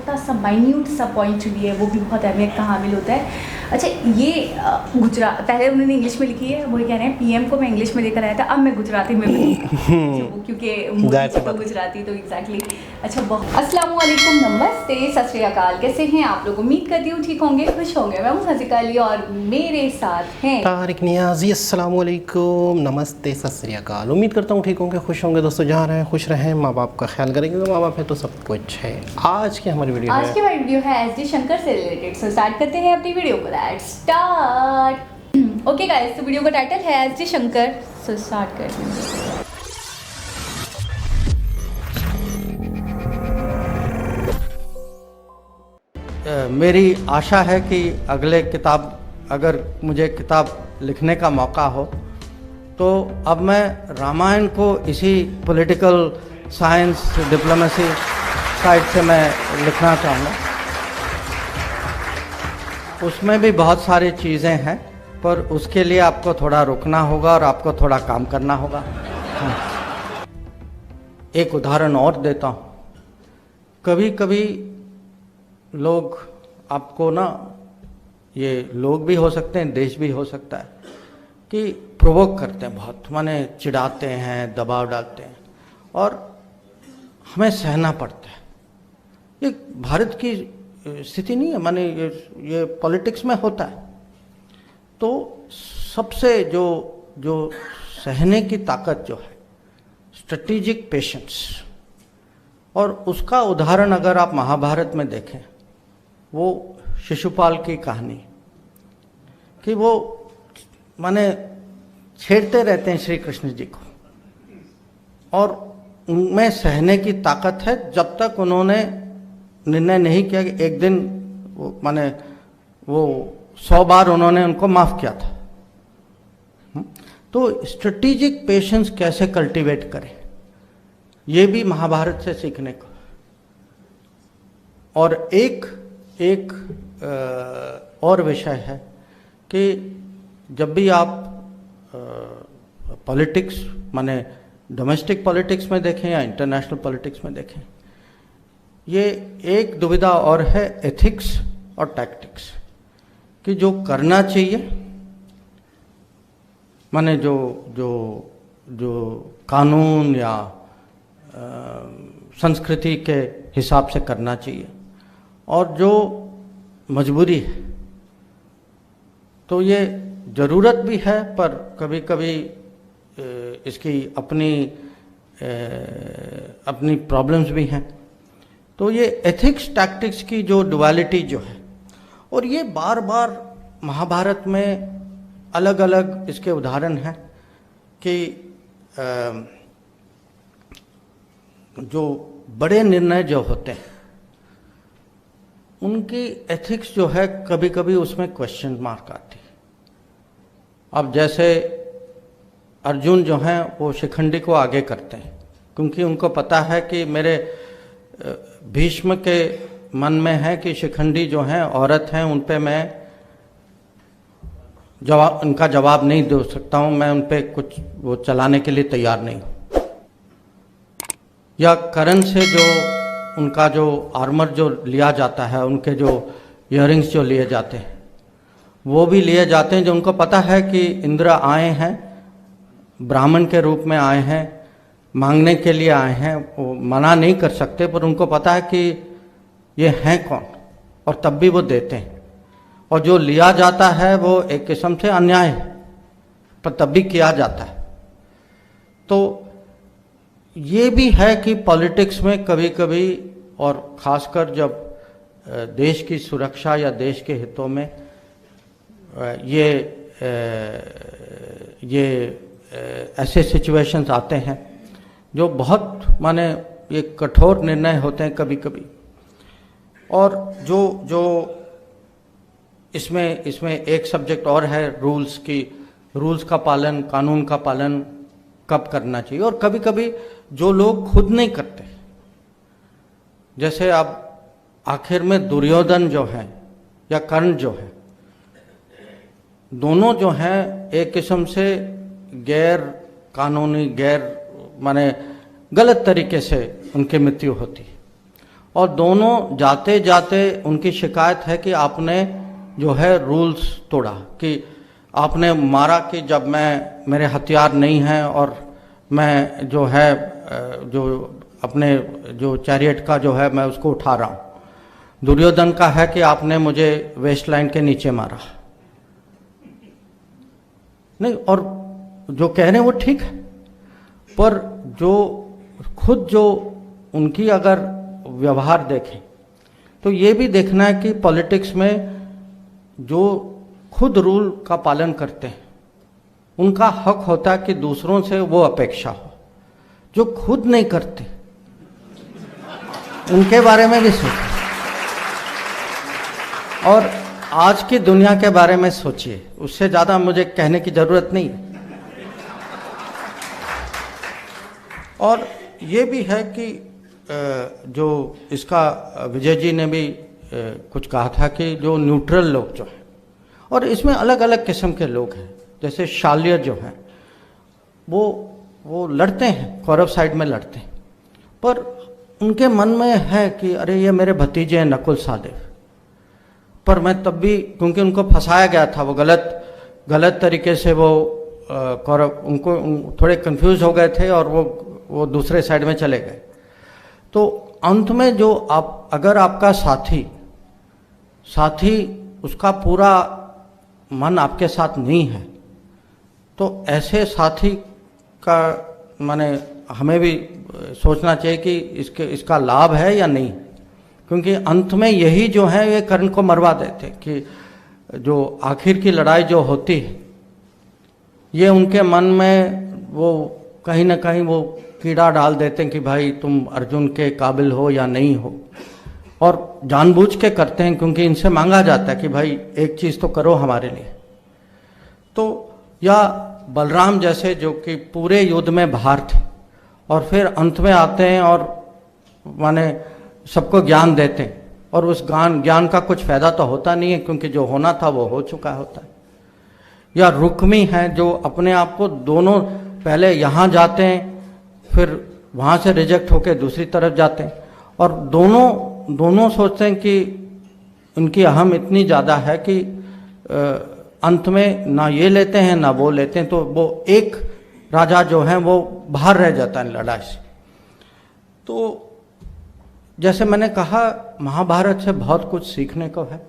छोटा सा माइन्यूट सा पॉइंट भी है वो भी बहुत अहमियत का हामिल होता है। अच्छा, ये गुजरात पहले उन्होंने इंग्लिश में लिखी है, वो कह रहे हैं पीएम को मैं इंग्लिश में लेकर आया था, अब मैं गुजराती में भी क्योंकि मोदी तो गुजराती तो एग्जैक्टली। अच्छा, बहुत अस्सलाम वालेकुम, नमस्ते, सत श्री अकाल, कैसे हैं आप लोग? उम्मीद करती हूँ ठीक होंगे, खुश होंगे। मैं हूँ हज़िका अली और मेरे साथ हैं तारिक नियाज़ी। अस्सलाम वालेकुम, नमस्ते, सत श्री अकाल। उम्मीद करता हूँ ठीक होंगे, खुश होंगे। दोस्तों जहाँ रहें खुश रहें, माँ बाप का ख्याल करेंगे, माँ बाप है तो सब कुछ है। आज की हमारी वीडियो है एस डी शंकर से रिलेटेड। सो स्टार्ट करते हैं अपनी वीडियो को। Let's start. ओके गाइस, तो वीडियो का टाइटल है S D Shankar. So start करते हैं। मेरी आशा है कि अगर मुझे किताब लिखने का मौका हो तो अब मैं रामायण को इसी पॉलिटिकल साइंस डिप्लोमेसी साइड से मैं लिखना चाहूँगा। उसमें भी बहुत सारी चीज़ें हैं, पर उसके लिए आपको थोड़ा रुकना होगा और आपको थोड़ा काम करना होगा। एक उदाहरण और देता हूँ। कभी कभी लोग आपको ना, ये लोग भी हो सकते हैं, देश भी हो सकता है, कि प्रोवोक करते हैं बहुत, माने चिढ़ाते हैं, दबाव डालते हैं और हमें सहना पड़ता है। ये भारत की स्थिति नहीं है, माने ये पॉलिटिक्स में होता है। तो सबसे जो सहने की ताकत जो है, स्ट्रेटेजिक पेशेंस, और उसका उदाहरण अगर आप महाभारत में देखें, वो शिशुपाल की कहानी कि वो माने छेड़ते रहते हैं श्री कृष्ण जी को, और उनमें सहने की ताकत है जब तक उन्होंने निर्णय नहीं किया कि एक दिन वो 100 बार उन्होंने उनको माफ किया था। तो स्ट्रेटेजिक पेशेंस कैसे कल्टीवेट करें, ये भी महाभारत से सीखने को। और एक और विषय है कि जब भी आप पॉलिटिक्स माने डोमेस्टिक पॉलिटिक्स में देखें या इंटरनेशनल पॉलिटिक्स में देखें, ये एक दुविधा और है, एथिक्स और टैक्टिक्स, कि जो करना चाहिए माने जो कानून या संस्कृति के हिसाब से करना चाहिए, और जो मजबूरी है। तो ये ज़रूरत भी है, पर कभी कभी इसकी अपनी प्रॉब्लम्स भी हैं। तो ये एथिक्स टैक्टिक्स की जो डुअलिटी जो है, और ये बार बार महाभारत में अलग अलग इसके उदाहरण हैं कि जो बड़े निर्णय जो होते हैं उनकी एथिक्स जो है, कभी कभी उसमें क्वेश्चन मार्क आती है। अब जैसे अर्जुन जो हैं वो शिखंडी को आगे करते हैं, क्योंकि उनको पता है कि मेरे भीष्म के मन में है कि शिखंडी जो हैं औरत हैं, उन पे मैं उनका जवाब नहीं दे सकता हूँ, मैं उन पे कुछ वो चलाने के लिए तैयार नहीं हूँ। या करण से उनका जो आर्मर जो लिया जाता है, उनके जो इयररिंग्स जो लिए जाते हैं, वो भी लिए जाते हैं, जो उनको पता है कि इंद्र आए हैं, ब्राह्मण के रूप में आए हैं, मांगने के लिए आए हैं, वो मना नहीं कर सकते, पर उनको पता है कि ये हैं कौन, और तब भी वो देते हैं। और जो लिया जाता है वो एक किस्म से अन्याय है, पर तब भी किया जाता है। तो ये भी है कि पॉलिटिक्स में कभी कभी, और ख़ासकर जब देश की सुरक्षा या देश के हितों में ये ऐसे सिचुएशंस आते हैं जो बहुत माने ये कठोर निर्णय होते हैं कभी कभी। और जो इसमें एक सब्जेक्ट और है रूल्स का पालन, कानून का पालन कब करना चाहिए। और कभी कभी जो लोग खुद नहीं करते, जैसे अब आखिर में दुर्योधन जो है या कर्ण जो है, दोनों जो हैं एक किस्म से गैर कानूनी, गैर माने गलत तरीके से उनकी मृत्यु होती है। और दोनों जाते जाते उनकी शिकायत है कि आपने जो है रूल्स तोड़ा, कि आपने मारा कि जब मेरे हथियार नहीं हैं और मैं जो है जो अपने जो चैरियट का जो है मैं उसको उठा रहा हूँ। दुर्योधन का है कि आपने मुझे वेस्ट लाइन के नीचे मारा। नहीं, और जो कह रहे हैं वो ठीक है, पर जो खुद जो उनकी अगर व्यवहार देखें तो ये भी देखना है कि पॉलिटिक्स में जो खुद रूल का पालन करते हैं उनका हक होता है कि दूसरों से वो अपेक्षा हो। जो खुद नहीं करते उनके बारे में भी सोचें, और आज की दुनिया के बारे में सोचिए। उससे ज़्यादा मुझे कहने की ज़रूरत नहीं है। और ये भी है कि जो इसका विजय जी ने भी कुछ कहा था कि जो न्यूट्रल लोग जो हैं, और इसमें अलग अलग किस्म के लोग हैं, जैसे शाल्य जो हैं वो लड़ते हैं, कौरव साइड में लड़ते हैं, पर उनके मन में है कि अरे ये मेरे भतीजे हैं नकुल सहदेव, पर मैं तब भी, क्योंकि उनको फंसाया गया था, वो गलत तरीके से वो कौरव उनको थोड़े कंफ्यूज हो गए थे और वो दूसरे साइड में चले गए। तो अंत में जो अगर आपका साथी उसका पूरा मन आपके साथ नहीं है, तो ऐसे साथी का माने हमें भी सोचना चाहिए कि इसका लाभ है या नहीं, क्योंकि अंत में यही जो है ये कर्ण को मरवा देते, कि जो आखिर की लड़ाई जो होती है ये उनके मन में वो कहीं ना कहीं वो कीड़ा डाल देते हैं कि भाई तुम अर्जुन के काबिल हो या नहीं हो, और जानबूझ के करते हैं क्योंकि इनसे मांगा जाता है कि भाई एक चीज़ तो करो हमारे लिए। तो या बलराम जैसे जो कि पूरे युद्ध में बाहर थे और फिर अंत में आते हैं और माने सबको ज्ञान देते हैं, और उस ज्ञान का कुछ फायदा तो होता नहीं है क्योंकि जो होना था वो हो चुका होता है। या रुक्मी हैं जो अपने आप को दोनों पहले यहाँ जाते हैं फिर वहाँ से रिजेक्ट होकर दूसरी तरफ जाते हैं, और दोनों सोचते हैं कि उनकी अहम इतनी ज़्यादा है कि अंत में ना ये लेते हैं ना वो लेते हैं, तो वो एक राजा जो है वो बाहर रह जाता है लड़ाई से। तो जैसे मैंने कहा महाभारत से बहुत कुछ सीखने को है।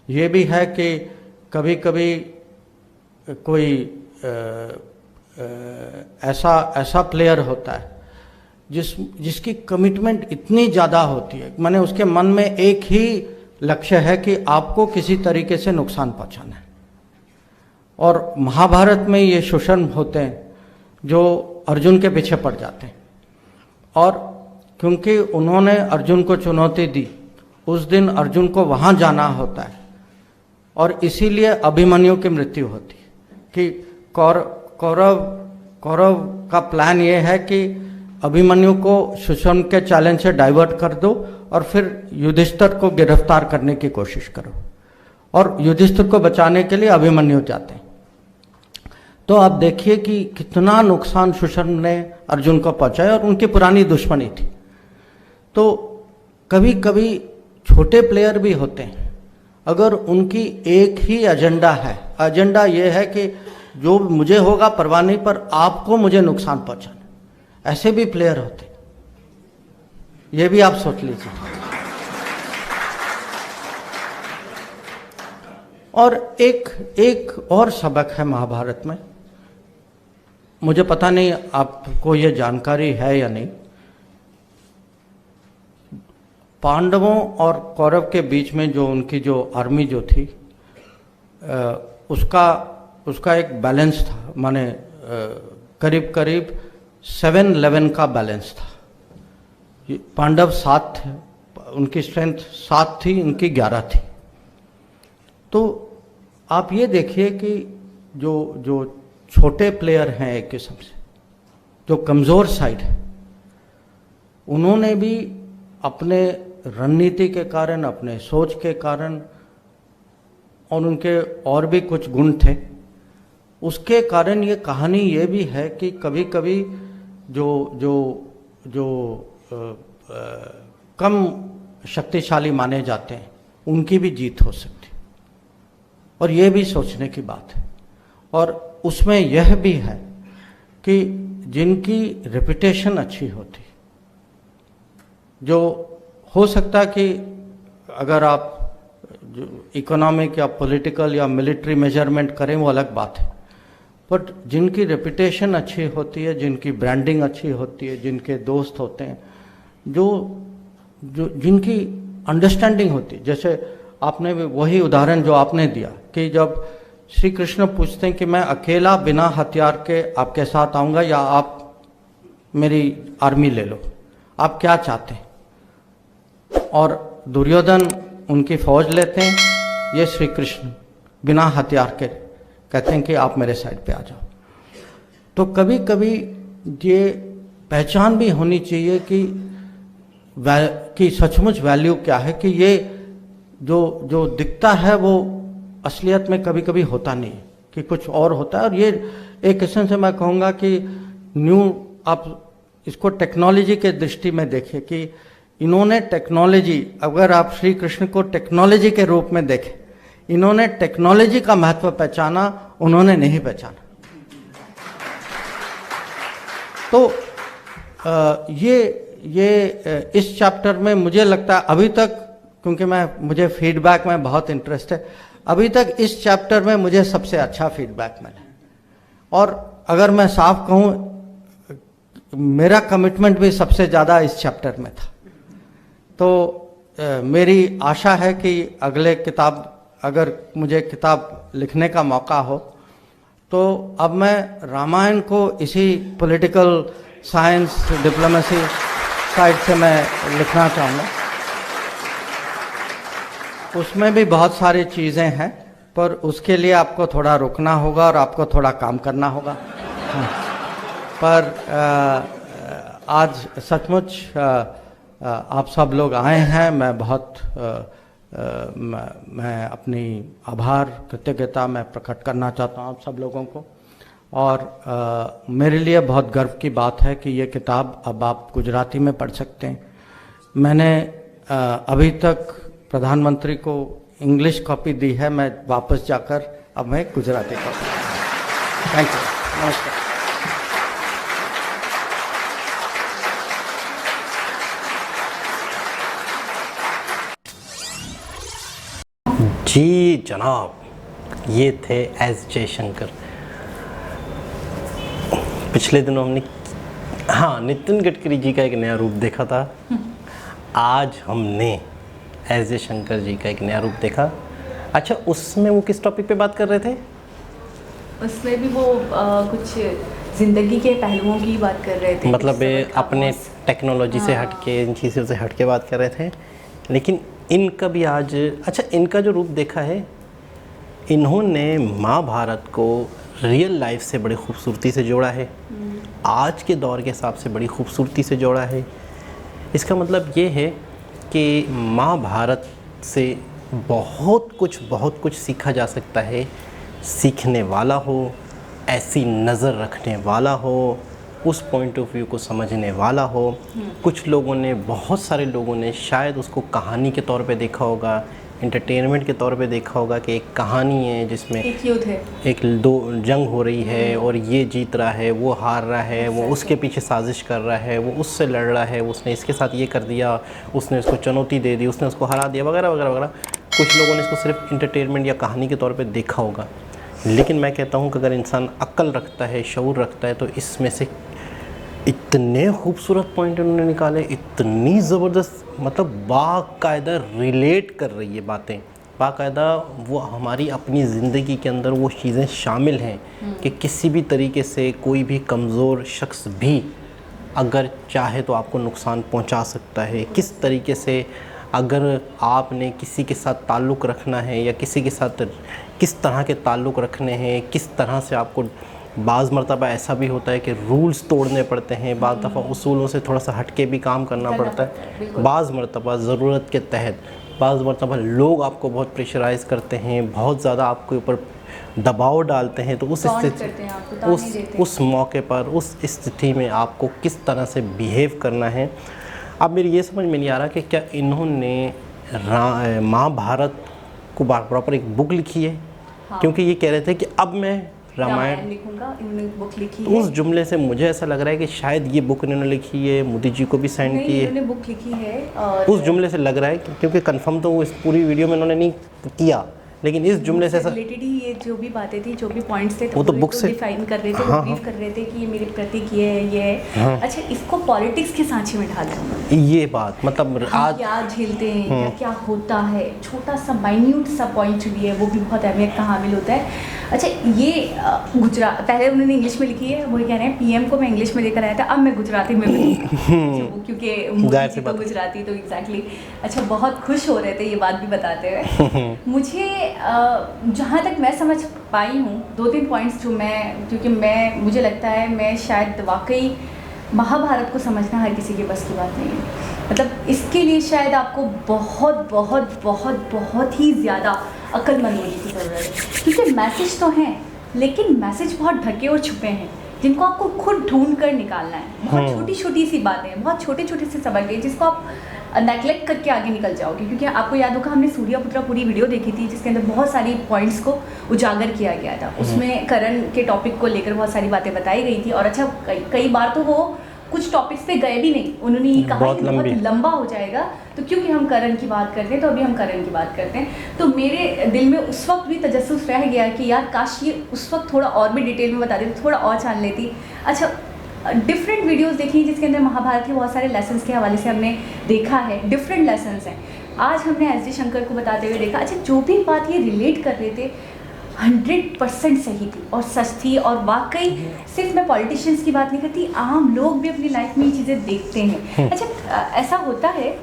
ये भी है कि कभी कभी कोई ऐसा प्लेयर होता है जिसकी कमिटमेंट इतनी ज़्यादा होती है, माने उसके मन में एक ही लक्ष्य है कि आपको किसी तरीके से नुकसान पहुंचाना है। और महाभारत में ये शुशन होते हैं जो अर्जुन के पीछे पड़ जाते हैं, और क्योंकि उन्होंने अर्जुन को चुनौती दी, उस दिन अर्जुन को वहाँ जाना होता है, और इसीलिए अभिमन्यु की मृत्यु होती है कि कौरव का प्लान ये है कि अभिमन्यु को सुषम के चैलेंज से डाइवर्ट कर दो और फिर युधिष्ठिर को गिरफ्तार करने की कोशिश करो, और युधिष्ठिर को बचाने के लिए अभिमन्यु जाते हैं। तो आप देखिए कि कितना नुकसान सुषम ने अर्जुन को पहुंचाया, और उनकी पुरानी दुश्मनी थी। तो कभी कभी छोटे प्लेयर भी होते हैं, अगर उनकी एक ही एजेंडा ये है कि जो मुझे होगा परवाह नहीं, पर आपको मुझे नुकसान पहुंचाना, ऐसे भी प्लेयर होते हैं। ये भी आप सोच लीजिए। और एक और सबक है महाभारत में, मुझे पता नहीं आपको ये जानकारी है या नहीं। पांडवों और कौरव के बीच में जो उनकी जो आर्मी जो थी उसका एक बैलेंस था, माने करीब 7-11 का बैलेंस था। पांडव 7 थे, उनकी स्ट्रेंथ 7 थी, उनकी 11 थी। तो आप ये देखिए कि जो छोटे प्लेयर हैं एक किस्म से, जो कमज़ोर साइड है, उन्होंने भी अपने रणनीति के कारण, अपने सोच के कारण, और उनके और भी कुछ गुण थे, उसके कारण ये कहानी ये भी है कि कभी कभी जो कम शक्तिशाली माने जाते हैं उनकी भी जीत हो सकती है। और ये भी सोचने की बात है। और उसमें यह भी है कि जिनकी रेपुटेशन अच्छी होती, जो हो सकता है कि अगर आप जो इकोनॉमिक या पॉलिटिकल या मिलिट्री मेजरमेंट करें वो अलग बात है, बट जिनकी रेपुटेशन अच्छी होती है, जिनकी ब्रांडिंग अच्छी होती है, जिनके दोस्त होते हैं, जो जिनकी अंडरस्टैंडिंग होती है, जैसे आपने वही उदाहरण जो आपने दिया कि जब श्री कृष्ण पूछते हैं कि मैं अकेला बिना हथियार के आपके साथ आऊँगा या आप मेरी आर्मी ले लो, आप क्या चाहते हैं? और दुर्योधन उनकी फौज लेते हैं, ये श्री कृष्ण बिना हथियार के कहते हैं कि आप मेरे साइड पे आ जाओ। तो कभी कभी ये पहचान भी होनी चाहिए कि सचमुच वैल्यू क्या है, कि ये जो दिखता है वो असलियत में कभी कभी होता नहीं, कि कुछ और होता है। और ये एक किस्म से मैं कहूँगा कि आप इसको टेक्नोलॉजी के दृष्टि में देखें कि इन्होंने टेक्नोलॉजी, अगर आप श्री कृष्ण को टेक्नोलॉजी के रूप में देखें, इन्होंने टेक्नोलॉजी का महत्व पहचाना, उन्होंने नहीं पहचाना। तो ये इस चैप्टर में मुझे लगता है अभी तक, क्योंकि मुझे फीडबैक में बहुत इंटरेस्ट है, अभी तक इस चैप्टर में मुझे सबसे अच्छा फीडबैक मिला। और अगर मैं साफ कहूँ, मेरा कमिटमेंट भी सबसे ज़्यादा इस चैप्टर में था। तो मेरी आशा है कि अगले किताब, अगर मुझे किताब लिखने का मौका हो, तो अब मैं रामायण को इसी पॉलिटिकल साइंस डिप्लोमेसी साइड से मैं लिखना चाहूँगा। उसमें भी बहुत सारी चीज़ें हैं, पर उसके लिए आपको थोड़ा रुकना होगा और आपको थोड़ा काम करना होगा। पर आज सचमुच आप सब लोग आए हैं, मैं बहुत मैं अपनी आभार कृतज्ञता मैं प्रकट करना चाहता हूँ आप सब लोगों को। और मेरे लिए बहुत गर्व की बात है कि ये किताब अब आप गुजराती में पढ़ सकते हैं। मैंने अभी तक प्रधानमंत्री को इंग्लिश कॉपी दी है, मैं वापस जाकर अब मैं गुजराती कॉपी। थैंक यू, नमस्कार। जी जनाब, ये थे एस जयशंकर। पिछले दिनों हमने नितिन गडकरी जी का एक नया रूप देखा था। आज हमने एस जयशंकर जी का एक नया रूप देखा। अच्छा, उसमें वो किस टॉपिक पे बात कर रहे थे? उसमें भी वो कुछ जिंदगी के पहलुओं की बात कर रहे थे, मतलब अपने टेक्नोलॉजी से हटके, इन चीज़ों से हटके बात कर रहे थे। लेकिन इनका भी आज, अच्छा, इनका जो रूप देखा है, इन्होंने महाभारत को रियल लाइफ से बड़ी खूबसूरती से जोड़ा है, आज के दौर के हिसाब से बड़ी खूबसूरती से जोड़ा है। इसका मतलब ये है कि महाभारत से बहुत कुछ सीखा जा सकता है। सीखने वाला हो, ऐसी नज़र रखने वाला हो, उस पॉइंट ऑफ व्यू को समझने वाला हो। कुछ लोगों ने, बहुत सारे लोगों ने शायद उसको कहानी के तौर पे देखा होगा, एंटरटेनमेंट के तौर पे देखा होगा कि एक कहानी है जिसमें एक युद्ध है, एक दो जंग हो रही है और ये जीत रहा है, वो हार रहा है, वो उसके पीछे साजिश कर रहा है, वो उससे लड़ रहा है, उसने इसके साथ ये कर दिया, उसने उसको चुनौती दे दी, उसने उसको हरा दिया, वगैरह वगैरह वगैरह। कुछ लोगों ने इसको सिर्फ एंटरटेनमेंट या कहानी के तौर पे देखा होगा। लेकिन मैं कहता हूँ कि अगर इंसान अक्ल रखता है, शऊर रखता है, तो इसमें से इतने खूबसूरत पॉइंट उन्होंने निकाले, इतनी ज़बरदस्त, मतलब बाकायदा रिलेट कर रही है बातें, बाकायदा वो हमारी अपनी ज़िंदगी के अंदर वो चीज़ें शामिल हैं कि किसी भी तरीके से कोई भी कमज़ोर शख्स भी अगर चाहे तो आपको नुकसान पहुंचा सकता है। किस तरीके से अगर आपने किसी के साथ ताल्लुक़ रखना है या किसी के साथ किस तरह के ताल्लुक़ रखने हैं, किस तरह से आपको, बाज़ मरतबा ऐसा भी होता है कि रूल्स तोड़ने पड़ते हैं, बाज़ दफ़ा उसूलों से थोड़ा सा हटके भी काम करना पड़ता है, बाज़ मरतबा ज़रूरत के तहत, बाज़ मरतबा लोग आपको बहुत प्रेशराइज़ करते हैं, बहुत ज़्यादा आपके ऊपर दबाव डालते हैं। तो उस स्थिति, उस मौके पर, उस स्थिति में आपको किस तरह से बिहेव करना है, अब मेरी ये समझ में नहीं आ रहा कि क्या इन्होंने महाभारत को प्रॉपर एक बुक लिखी है? हाँ। क्योंकि ये कह रहे थे कि अब मैं रामायण लिखूंगा, इन्होंने बुक लिखी तो है। उस जुमले से मुझे ऐसा लग रहा है कि शायद ये बुक इन्होंने लिखी है, मोदी जी को भी सेंड नहीं, की है। इन्होंने बुक लिखी है और उस जुमले से लग रहा है क्योंकि कंफर्म तो वो इस पूरी वीडियो में उन्होंने नहीं किया, लेकिन इस जुमले से ऐसा रिलेटेड ही ये जो भी बातें थी, जो भी पॉइंट्स थे, वो तो बुक से डिफाइन कर रहे थे, हाँ, ब्रीफ कर रहे थे कि ये मेरे प्रतीक ये है, ये है। हाँ। अच्छा, इसको पॉलिटिक्स के सांचे में डाल रहे हैं। ये बात मतलब आज क्या झेलते हैं, क्या क्या होता है, छोटा सा माइन्यूट सा पॉइंट भी है, वो भी बहुत अहमियत का हामिल होता है। अच्छा, ये गुजरात पहले उन्होंने इंग्लिश में लिखी है, वो कह रहे हैं पीएम को मैं इंग्लिश में लेकर आया था, अब मैं गुजराती में क्योंकि मोदी तो गुजराती तो एग्जैक्टली। अच्छा, बहुत खुश हो रहे थे ये बात भी बताते हुए। मुझे जहाँ तक मैं समझ पाई हूँ 2-3 पॉइंट्स जो मुझे लगता है मैं शायद वाकई महाभारत को समझना हर किसी के बस की बात नहीं है। मतलब इसके लिए शायद आपको बहुत बहुत बहुत बहुत ही ज़्यादा अक्लमंद होने की ज़रूरत है, क्योंकि मैसेज तो हैं लेकिन मैसेज बहुत ढके और छुपे हैं जिनको आपको खुद ढूंढ कर निकालना है। बहुत छोटी छोटी सी बातें, बहुत छोटे छोटे से सबक है जिसको आप नेगलेक्ट करके आगे निकल जाओगे। क्योंकि आपको याद होगा हमने सूर्यपुत्रा पूरी वीडियो देखी थी जिसके अंदर बहुत सारी पॉइंट्स को उजागर किया गया था। उसमें करण के टॉपिक को लेकर बहुत सारी बातें बताई गई थी। और अच्छा, कई बार तो वो कुछ टॉपिक्स पे गए भी नहीं, उन्होंने ये कहा कि बहुत लंबा हो जाएगा, तो क्योंकि हम करण की बात करते हैं तो अभी हम करण की बात करते हैं। तो मेरे दिल में उस वक्त भी तजस्सुस रह गया कि यार काश ये उस वक्त थोड़ा और भी डिटेल में बता देती, थोड़ा और जान लेती। अच्छा, डिफरेंट वीडियोस देखी जिसके अंदर महाभारत के बहुत सारे लेसन्स के हवाले से हमने देखा है, डिफरेंट लेसन्स हैं। आज हमने एस डी शंकर को बताते हुए देखा। अच्छा, जो भी बात ये रिलेट कर रहे थे 100% सही थी और सच थी। और वाकई सिर्फ मैं पॉलिटिशियंस की बात नहीं करती, आम लोग भी अपनी लाइफ में ये चीज़ें देखते हैं। अच्छा, ऐसा होता है,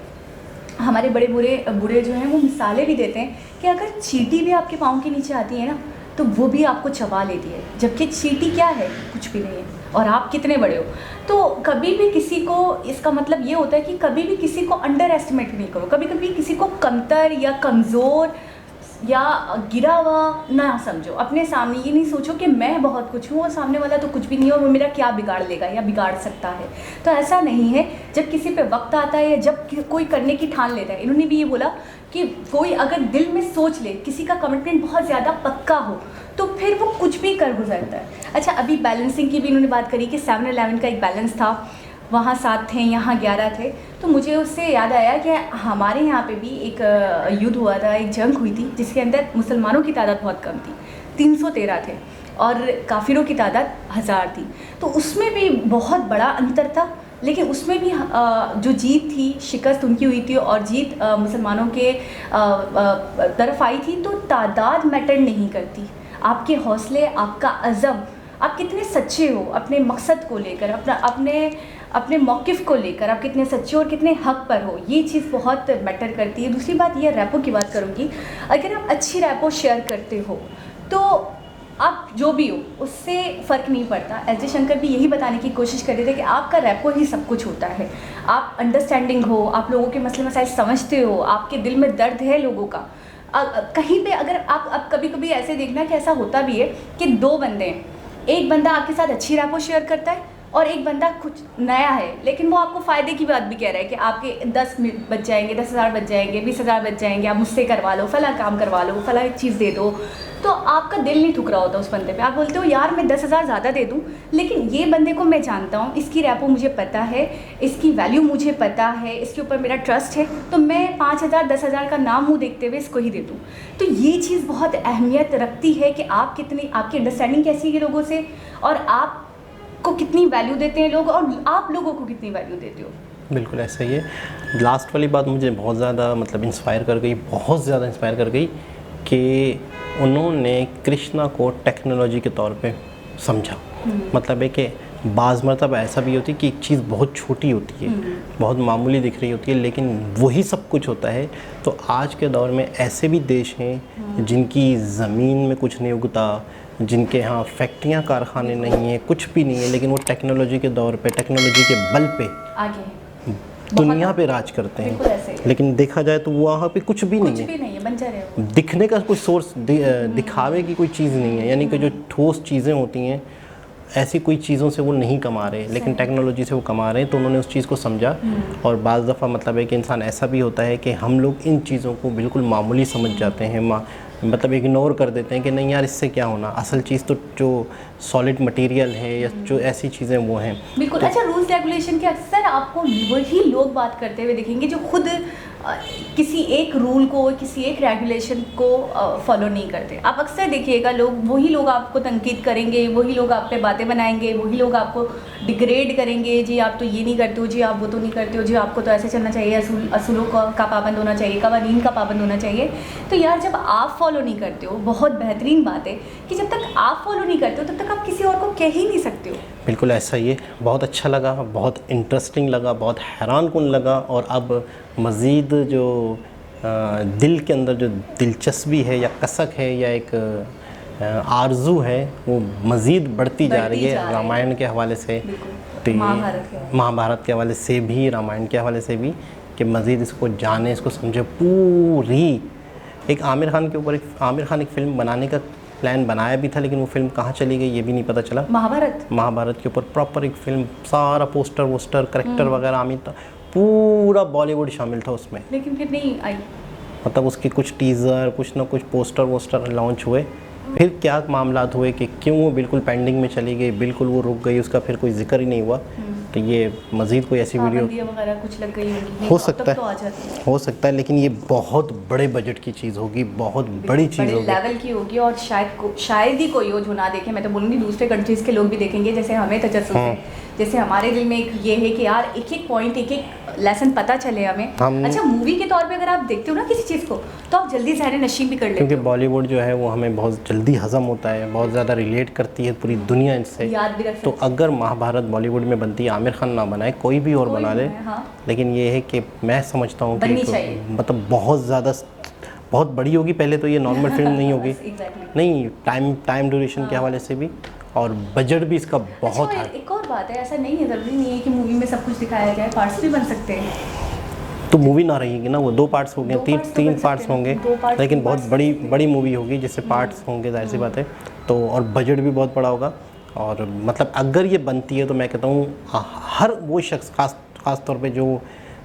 हमारे बड़े बूढ़े जो हैं वो मिसालें भी देते हैं कि अगर चींटी भी आपके पाँव के नीचे आती है ना तो वो भी आपको चबा लेती है, जबकि चींटी क्या है, कुछ भी नहीं है, और आप कितने बड़े हो। तो कभी भी किसी को, इसका मतलब ये होता है कि कभी भी किसी को अंडर एस्टिमेट नहीं करो, कभी कभी किसी को कमतर या कमज़ोर या गिरा हुआ ना समझो। अपने सामने ये नहीं सोचो कि मैं बहुत कुछ हूँ और सामने वाला तो कुछ भी नहीं है और वो मेरा क्या बिगाड़ लेगा या बिगाड़ सकता है। तो ऐसा नहीं है। जब किसी पे वक्त आता है या जब कोई करने की ठान लेता है, इन्होंने भी ये बोला कि कोई अगर दिल में सोच ले, किसी का कमिटमेंट बहुत ज़्यादा पक्का हो, तो फिर वो कुछ भी कर गुजरता है। अच्छा, अभी बैलेंसिंग की भी इन्होंने बात करी कि 7-11 का एक बैलेंस था, वहाँ 7 थे, यहाँ 11 थे। तो मुझे उससे याद आया कि हमारे यहाँ पे भी एक युद्ध हुआ था, एक जंग हुई थी जिसके अंदर मुसलमानों की तादाद बहुत कम थी, 313 थे, और काफिरों की तादाद 1000 थी। तो उसमें भी बहुत बड़ा अंतर था, लेकिन उसमें भी जो जीत थी, शिकस्त उनकी हुई थी और जीत मुसलमानों के तरफ आई थी। तो तादाद मैटर नहीं करती, आपके हौसले, आपका अज़म, आप कितने सच्चे हो अपने मकसद को लेकर, अपने मौक़िफ़ को लेकर, आप कितने सच्चे और कितने हक़ पर हो, ये चीज़ बहुत मैटर करती है। दूसरी बात, ये रैपो की बात करूँगी। अगर आप अच्छी रैपो शेयर करते हो तो आप जो भी हो उससे फ़र्क नहीं पड़ता। एस डी शंकर भी यही बताने की कोशिश कर रहे थे कि आपका रैपो ही सब कुछ होता है। आप अंडरस्टैंडिंग हो, आप लोगों के मसले मसाइल समझते हो, आपके दिल में दर्द है लोगों का। कहीं पे अगर आप कभी कभी ऐसे देखना कि ऐसा होता भी है कि 2 बंदे हैं, एक बंदा आपके साथ अच्छी रैपो शेयर करता है और एक बंदा कुछ नया है, लेकिन वो आपको फ़ायदे की बात भी कह रहा है कि आपके 10 बच जाएंगे, 10,000 बच जाएंगे, 20,000 बच जाएंगे, आप मुझसे करवा लो, फला काम करवा लो, फला एक चीज़ दे दो। तो आपका दिल नहीं ठुक रहा होता उस बंदे पे। आप बोलते हो यार मैं 10,000 ज़्यादा दे दूँ, लेकिन ये बंदे को मैं जानता हूँ, इसकी रैपो मुझे पता है, इसकी वैल्यू मुझे पता है, इसके ऊपर मेरा ट्रस्ट है, तो मैं 5,000 10,000 का नाम मुँह देखते हुए इसको ही दे दूँ। तो ये चीज़ बहुत अहमियत रखती है कि आप कितनी, आपकी अंडरस्टैंडिंग कैसी है लोगों से, और आप को कितनी वैल्यू देते हैं लोग, और आप लोगों को कितनी वैल्यू देते हो। बिल्कुल ऐसा ही है। लास्ट वाली बात मुझे बहुत ज़्यादा मतलब इंस्पायर कर गई, बहुत ज़्यादा इंस्पायर कर गई कि उन्होंने कृष्णा को टेक्नोलॉजी के तौर पे समझा। मतलब है कि बाज़ मरतबा ऐसा भी होती है कि एक चीज़ बहुत छोटी होती है, बहुत मामूली दिख रही होती है, लेकिन वही सब कुछ होता है। तो आज के दौर में ऐसे भी देश हैं जिनकी ज़मीन में कुछ नहीं उगता, जिनके यहाँ फैक्ट्रियाँ कारखाने नहीं हैं, कुछ भी नहीं है, लेकिन वो टेक्नोलॉजी के दौर पे, टेक्नोलॉजी के बल पे आगे दुनिया पे राज करते हैं। लेकिन देखा जाए तो वहाँ पे कुछ भी नहीं है, बंजर है वो। दिखने का कोई सोर्स, दिखावे की कोई चीज़ नहीं है। यानी कि जो ठोस चीज़ें होती हैं ऐसी कोई चीज़ों से वो नहीं कमा रहे, लेकिन टेक्नोलॉजी से वो कमा रहे हैं, तो उन्होंने उस चीज़ को समझा। और बाज़ दफ़ा मतलब है कि इंसान ऐसा भी होता है कि हम लोग इन चीज़ों को बिल्कुल मामूली समझ जाते हैं, मतलब इग्नोर कर देते हैं कि नहीं यार इससे क्या होना, असल चीज़ तो जो सॉलिड मटेरियल है या जो ऐसी चीज़ें वो हैं। बिल्कुल। अच्छा, रूल्स रेगुलेशन के अक्सर आपको वही लोग बात करते हुए दिखेंगे जो खुद किसी एक रूल को, किसी एक रेगुलेशन को फॉलो नहीं करते। आप अक्सर देखिएगा वही लोग आपको तनकीद करेंगे, वही लोग आप पे बातें बनाएंगे, वही लोग आपको डिग्रेड करेंगे, जी आप तो ये नहीं करते हो, जी आप वो तो नहीं करते हो, जी आपको तो ऐसे चलना चाहिए, असूलों का पाबंद होना चाहिए, कवानीन का पाबंद होना चाहिए। तो यार जब आप फॉलो नहीं करते हो, बहुत बेहतरीन बात है कि जब तक आप फॉलो नहीं करते हो तब तक आप किसी और को कह ही नहीं सकते हो। बिल्कुल ऐसा ही है। बहुत अच्छा लगा, बहुत इंटरेस्टिंग लगा, बहुत हैरान कुन लगा। और अब मज़ीद जो दिल के अंदर जो दिलचस्पी है या कसक है या एक आरज़ू है वो मज़ीद बढ़ती जा रही है रामायण के हवाले से, महाभारत के हवाले से भी, रामायण के हवाले से भी, कि मज़ीद इसको जाने, इसको समझे। पूरी एक आमिर खान के ऊपर आमिर खान एक फ़िल्म बनाने का प्लान बनाया भी था, लेकिन वो फिल्म कहाँ चली गई ये भी नहीं पता चला। महाभारत के ऊपर प्रॉपर एक फ़िल्म, सारा पोस्टर वोस्टर करेक्टर वगैरह आमिर, पूरा बॉलीवुड शामिल था उसमें, लेकिन फिर नहीं आई। मतलब उसके कुछ टीज़र, कुछ ना कुछ पोस्टर वोस्टर लॉन्च हुए, फिर क्या मामलात हुए कि क्यों वो बिल्कुल पेंडिंग में चली गई, बिल्कुल वो रुक गई, उसका फिर कोई जिक्र ही नहीं हुआ। तो ये मज़ीद कोई ऐसी वीडियो वगैरह कुछ लग गई होगी, हो सकता है, हो सकता है, लेकिन ये बहुत बड़े बजट की चीज़ होगी, बहुत बड़ी चीज़ होगी, लेवल की होगी। और शायद ही कोई हो जो ना देखे। मैं तो बोलूँगी दूसरे कंट्रीज़ के लोग भी देखेंगे, जैसे हमें तजस्सुस है, जैसे हमारे दिल में एक ये है कि यार एक एक पॉइंट, एक एक लेसन पता चले हमें। अच्छा, मूवी के तौर पे अगर आप देखते हो ना किसी चीज़ को, तो आप जल्दी ज़हन नशीब भी कर लेते हो, क्योंकि बॉलीवुड जो है वो हमें बहुत जल्दी हज़म होता है, बहुत ज़्यादा रिलेट करती है पूरी दुनिया इससे, याद भी रख। तो अगर महाभारत बॉलीवुड में बनती है, आमिर खान ना बनाए, कोई भी और बना ले, हाँ। लेकिन ये है कि मैं समझता हूँ कि मतलब बहुत ज़्यादा, बहुत बड़ी होगी। पहले तो ये नॉर्मल फिल्म नहीं होगी, नहीं, टाइम ड्यूरेशन के हवाले से भी, और बजट भी इसका बहुत है। एक और बात है, ऐसा नहीं है, ज़रूरी नहीं है कि मूवी में सब कुछ दिखाया जाए, पार्ट्स भी बन सकते हैं। तो मूवी ना रहेगी ना, वो 2 पार्ट्स होंगे, तीन पार्ट्स होंगे, लेकिन बहुत बड़ी मूवी होगी जिससे पार्ट्स होंगे, जाहिर सी बात है। तो और बजट भी बहुत बड़ा होगा। और मतलब अगर ये बनती है तो मैं कहता हूँ हर वो शख्स, खास तौर पे जो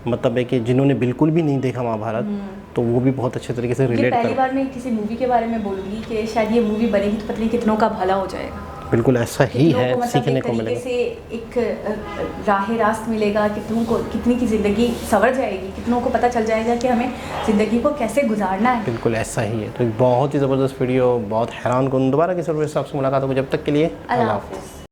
मतलब है कि जिन्होंने बिल्कुल भी नहीं देखा महाभारत, तो वो भी बहुत अच्छे तरीके से रिलेट कर। पहली बार मैं किसी मूवी के बारे में बोलूँगी कि शायद ये मूवी बनेगी तो पता नहीं कितनों का भला हो जाएगा। बिल्कुल ऐसा ही है, मतलब सीखने को मिलेगा, से एक रास्त मिलेगा, कितनों को, कितनी की ज़िंदगी संवर जाएगी, कितनों को पता चल जाएगा कि हमें ज़िंदगी को कैसे गुजारना है। बिल्कुल ऐसा ही है। तो बहुत ही ज़बरदस्त वीडियो, बहुत हैरान कौन। दोबारा किसी और आपसे मुलाकात होगी, जब तक के लिए अल्लाह हाफ़िज़।